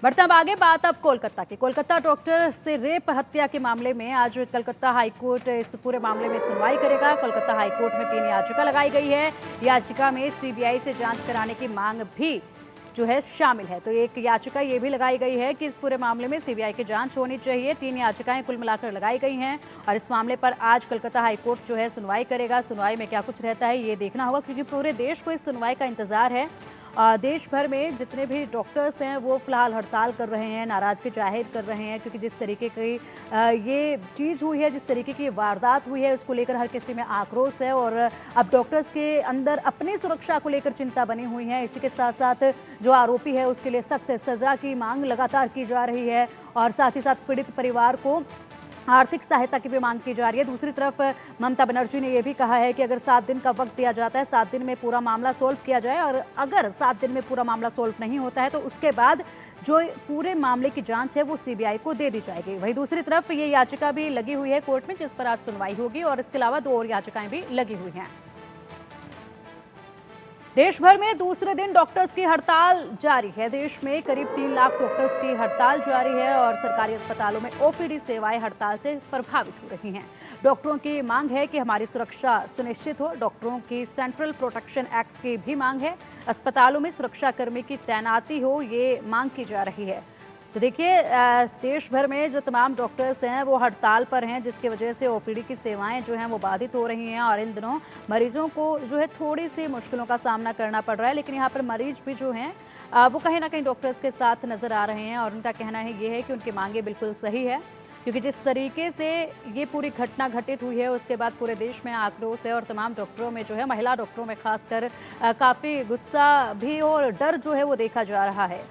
बढ़ते अब आगे, बात अब कोलकाता की। कोलकाता डॉक्टर से रेप हत्या के मामले में आज कोलकाता हाईकोर्ट इस पूरे मामले में सुनवाई करेगा। कोलकाता हाईकोर्ट में 3 याचिका लगाई गई है। याचिका में सीबीआई से जांच कराने की मांग भी जो है शामिल है। तो एक याचिका ये भी लगाई गई है कि इस पूरे मामले में सीबीआई की जांच होनी चाहिए। 3 याचिकाएं कुल मिलाकर लगाई गई हैं और इस मामले पर आज कोलकाता हाईकोर्ट जो है सुनवाई करेगा। सुनवाई में क्या कुछ रहता है ये देखना होगा, क्योंकि पूरे देश को इस सुनवाई का इंतजार है। देश भर में जितने भी डॉक्टर्स हैं वो फिलहाल हड़ताल कर रहे हैं, नाराजगी जाहिर कर रहे हैं, क्योंकि जिस तरीके की ये चीज़ हुई है, जिस तरीके की वारदात हुई है, उसको लेकर हर किसी में आक्रोश है और अब डॉक्टर्स के अंदर अपनी सुरक्षा को लेकर चिंता बनी हुई है। इसी के साथ साथ जो आरोपी है उसके लिए सख्त सजा की मांग लगातार की जा रही है और साथ ही साथ पीड़ित परिवार को आर्थिक सहायता की भी मांग की जा रही है। दूसरी तरफ ममता बनर्जी ने यह भी कहा है कि अगर 7 दिन का वक्त दिया जाता है, 7 दिन में पूरा मामला सोल्व किया जाए और अगर 7 दिन में पूरा मामला सोल्व नहीं होता है तो उसके बाद जो पूरे मामले की जांच है वो सीबीआई को दे दी जाएगी। वहीं दूसरी तरफ ये याचिका भी लगी हुई है कोर्ट में, जिस पर आज सुनवाई होगी और इसके अलावा 2 और याचिकाएं भी लगी हुई हैं। देश भर में दूसरे दिन डॉक्टर्स की हड़ताल जारी है। देश में करीब 3 लाख डॉक्टर्स की हड़ताल जारी है और सरकारी अस्पतालों में ओपीडी सेवाएं हड़ताल से प्रभावित हो रही हैं। डॉक्टरों की मांग है कि हमारी सुरक्षा सुनिश्चित हो। डॉक्टरों की सेंट्रल प्रोटेक्शन एक्ट की भी मांग है। अस्पतालों में सुरक्षाकर्मी की तैनाती हो, ये मांग की जा रही है। तो देखिए, देश भर में जो तमाम डॉक्टर्स हैं वो हड़ताल पर हैं, जिसकी वजह से ओपीडी की सेवाएं जो हैं वो बाधित हो रही हैं और इन दिनों मरीजों को जो है थोड़ी सी मुश्किलों का सामना करना पड़ रहा है। लेकिन यहाँ पर मरीज भी जो हैं वो कहीं ना कहीं डॉक्टर्स के साथ नज़र आ रहे हैं और उनका कहना है ये है कि उनकी मांगे बिल्कुल सही है, क्योंकि जिस तरीके से ये पूरी घटना घटित हुई है उसके बाद पूरे देश में आक्रोश है और तमाम डॉक्टरों में जो है, महिला डॉक्टरों में खासकर काफ़ी गुस्सा भी और डर जो है वो देखा जा रहा है।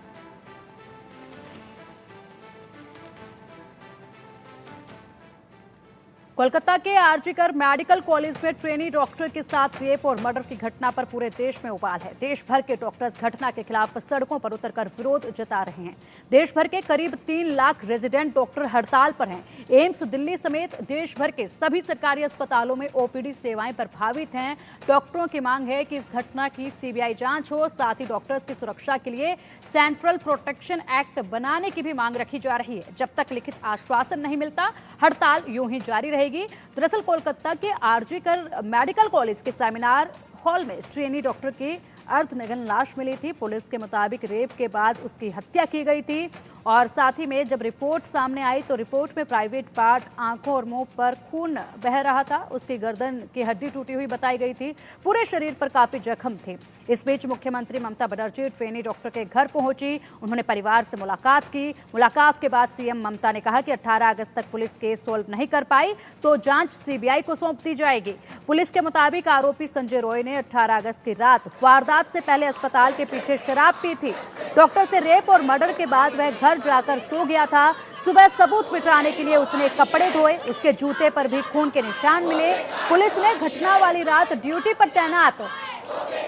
कोलकाता के आरजीकर मेडिकल कॉलेज में ट्रेनी डॉक्टर के साथ रेप और मर्डर की घटना पर पूरे देश में उबाल है। देश भर के डॉक्टर्स घटना के खिलाफ सड़कों पर उतरकर विरोध जता रहे हैं। देश भर के करीब 3 लाख रेजिडेंट डॉक्टर हड़ताल पर हैं। एम्स दिल्ली समेत देश भर के सभी सरकारी अस्पतालों में ओपीडी सेवाएं प्रभावित हैं। डॉक्टरों की मांग है कि इस घटना की सीबीआई जांच हो, साथ ही डॉक्टर्स की सुरक्षा के लिए सेंट्रल प्रोटेक्शन एक्ट बनाने की भी मांग रखी जा रही है। जब तक लिखित आश्वासन नहीं मिलता, हड़ताल यूं ही जारी रहेगी। दरअसल कोलकाता के आरजीकर मेडिकल कॉलेज के सेमिनार हॉल में ट्रेनी डॉक्टर की अर्धनग्न लाश मिली थी। पुलिस के मुताबिक रेप के बाद उसकी हत्या की गई थी और साथ ही में जब रिपोर्ट सामने आई तो रिपोर्ट में प्राइवेट पार्ट, आंखों और मुंह पर खून बह रहा था। उसकी गर्दन की हड्डी टूटी हुई बताई गई थी। पूरे शरीर पर काफी जख्म थे। इस बीच मुख्यमंत्री ममता बनर्जी ट्रेनी डॉक्टर के घर पहुंची। उन्होंने परिवार से मुलाकात की। मुलाकात के बाद सीएम ममता ने कहा कि 18 अगस्त तक पुलिस केस सोल्व नहीं कर पाई तो जांच सीबीआई को सौंप दी जाएगी। पुलिस के मुताबिक आरोपी संजय रॉय ने 18 अगस्त की रात वारदात से पहले अस्पताल के पीछे शराब पी थी। डॉक्टर से रेप और मर्डर के बाद वह घर जाकर सो गया था। सुबह सबूत मिटाने के लिए उसने कपड़े धोए। उसके जूते पर भी खून के निशान मिले। पुलिस ने घटना वाली रात ड्यूटी पर तैनात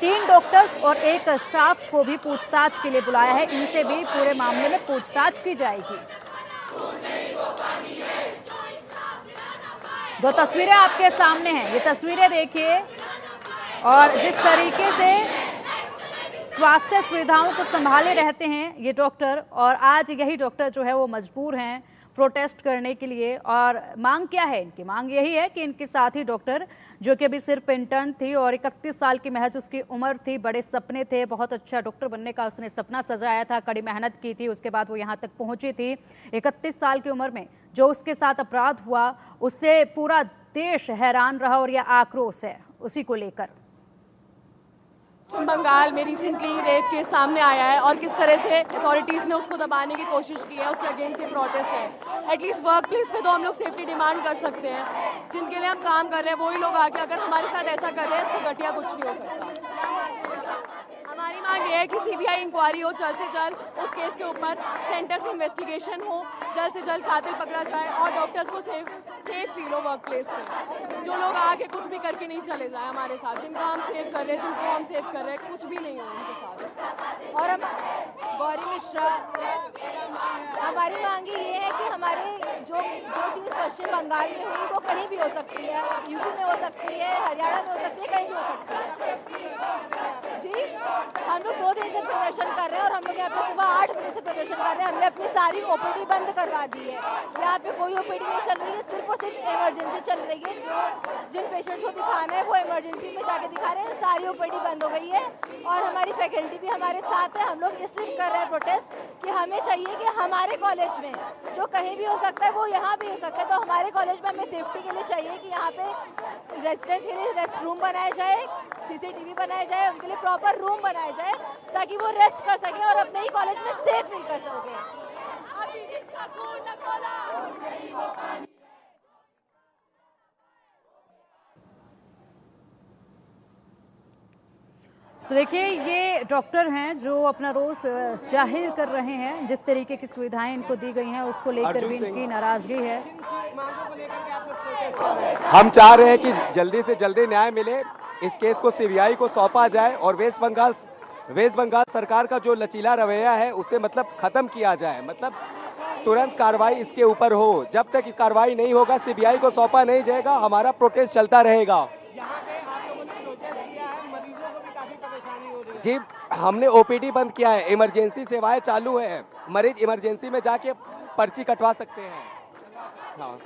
3 डॉक्टर्स और 1 स्टाफ को भी पूछताछ के लिए बुलाया है। इनसे भी पूरे मामले में पूछताछ की जाएगी। 2 तस्वीरें आपके सामने हैं, ये तस्वीरें देखिए और जिस तरीके से स्वास्थ्य सुविधाओं को संभाले रहते हैं ये डॉक्टर, और आज यही डॉक्टर जो है वो मजबूर हैं प्रोटेस्ट करने के लिए। और मांग क्या है इनकी? मांग यही है कि इनके साथी डॉक्टर, जो कि अभी सिर्फ इंटर्न थी और 31 साल की महज उसकी उम्र थी, बड़े सपने थे, बहुत अच्छा डॉक्टर बनने का उसने सपना सजाया था, कड़ी मेहनत की थी, उसके बाद वो यहाँ तक पहुँची थी। 31 साल की उम्र में जो उसके साथ अपराध हुआ उससे पूरा देश हैरान रहा और यह आक्रोश है उसी को लेकर। पश्चिम बंगाल में रिसेंटली रेप केस सामने आया है और किस तरह से अथॉरिटीज़ ने उसको दबाने की कोशिश की है, उसके अगेंस्ट ये प्रोटेस्ट है। एटलीस्ट वर्क प्लेस पे तो हम लोग सेफ्टी डिमांड कर सकते हैं। जिनके लिए हम काम कर रहे हैं वही लोग आके अगर हमारे साथ ऐसा कर रहे हैं, इससे घटिया कुछ नहीं हो सकता। हमारी मांग ये है कि सीबीआई इंक्वायरी हो, जल्द से जल्द उस केस के ऊपर सेंटर से इन्वेस्टिगेशन हो, जल्द से जल्द कातिल पकड़ा जाए और डॉक्टर्स को सेफ फील हो वर्क प्लेस पे। जो लोग आके कुछ भी करके नहीं चले जाए हमारे साथ, जिनका हम सेव कर रहे हैं, जिनको हम सेव कर रहे हैं, कुछ भी नहीं हो उनके साथ। और हम गौरी मिश्रा, हमारी मांग ये है कि हमारे जो चीज़ पश्चिम बंगाल में हुई वो कहीं भी हो सकती है, यूपी में हो सकती है, हरियाणा में हो सकती है, कहीं भी हो सकती है। जी, हम लोग 2 दिन से प्रदर्शन कर रहे हैं और हम लोग यहाँ पे सुबह 8 बजे से प्रदर्शन कर रहे हैं। हमने अपनी सारी ओपीडी बंद करवा दी है। यहाँ पे कोई ओपीडी नहीं चल रही है, सिर्फ और सिर्फ इमरजेंसी चल रही है। जो जिन पेशेंट्स को दिखाना है वो इमरजेंसी में जाके दिखा रहे हैं। सारी ओपीडी बंद हो गई है और हमारी फैकल्टी भी हमारे साथ है। हम लोग इसलिए कर रहे हैं प्रोटेस्ट कि हमें चाहिए कि हमारे कॉलेज में जो कहीं भी हो सकता है वो यहाँ भी हो सकता है। तो हमारे कॉलेज में हमें सेफ्टी के लिए चाहिए कि यहाँ पे रेजिडेंट्स के लिए रेस्ट रूम बनाया जाए, CCTV बनाया जाए, उनके लिए प्रॉपर रूम बनाया जाए ताकि वो रेस्ट कर सकें और अपने ही कॉलेज में सेफ फील कर सकें। अभी जिसका खून न खोला। तो देखिए, ये डॉक्टर हैं जो अपना रोष जाहिर कर रहे हैं। जिस तरीके की सुविधाएं इनको दी गई हैं उसको लेकर भी इनकी नाराजगी है। हम चाह रहे हैं कि जल्दी से जल्दी न्याय मिले, इस केस को CBI को सौंपा जाए और वेस्ट बंगाल सरकार का जो लचीला रवैया है उसे मतलब खत्म किया जाए। मतलब तुरंत कार्रवाई इसके ऊपर हो। जब तक कार्रवाई नहीं होगा, CBI को सौंपा नहीं जाएगा, हमारा प्रोटेस्ट चलता रहेगा। जी, हमने OPD बंद किया है, इमरजेंसी सेवाएं चालू है। मरीज इमरजेंसी में जाके पर्ची कटवा सकते हैं। हाँ।